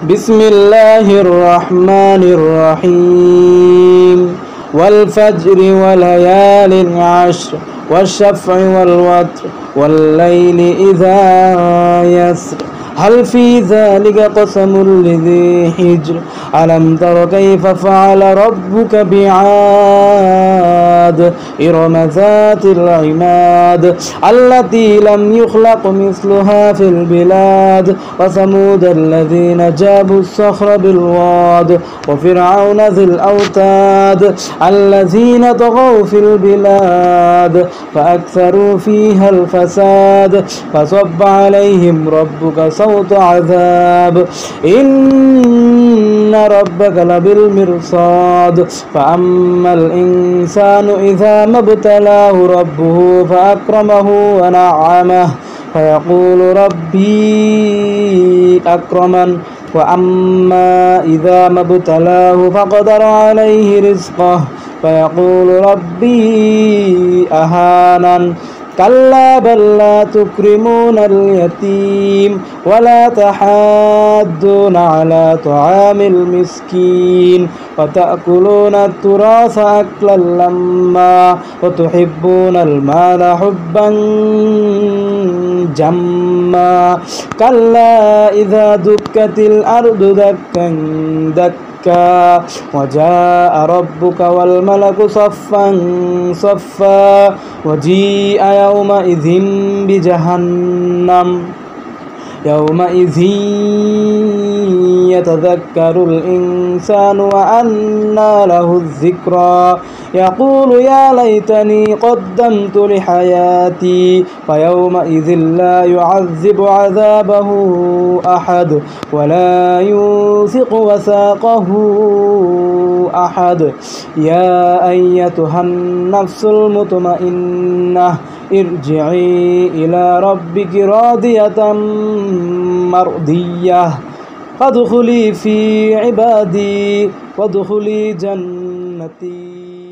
بسم الله الرحمن الرحيم والفجر وليال عشر والشفع والوتر والليل إذا يسر هل في ذلك قسم لذي حجر ألم تر كيف فعل ربك بعاد إرم ذات العماد التي لم يخلق مثلها في البلاد وثمود الذين جابوا الصخر بالواد وفرعون ذي الأوتاد الذين طغوا في البلاد فأكثروا فيها الفساد فصب عليهم ربك صوت عذاب إن ربك لبالمرصاد فأما الإنسان إذا ما ابتلاه ربه فأكرمه ونعمه فيقول ربي أكرمن وأما إذا ما ابتلاه فقدر عليه رزقه فيقول ربي أهانن كلا بل لا تكرمون اليتيم ولا تحاضون على طعام المسكين وتأكلون التراث أكلا لما وتحبون المال حبا جما كلا إذا دكت الأرض دكا دكا وجاء ربك والملك صفا صفا وجيء يومئذ بجهنم يومئذ يتذكر الإنسان وأنى له الذكرى يقول يا ليتني قدمت لحياتي فيومئذ لا يعذب عذابه أحد ولا يوثق وثاقه أحد يا أيتها النفس المطمئنة ارجعي إلى ربك راضية مرضية فادخلي في عبادي وادخلي جنتي.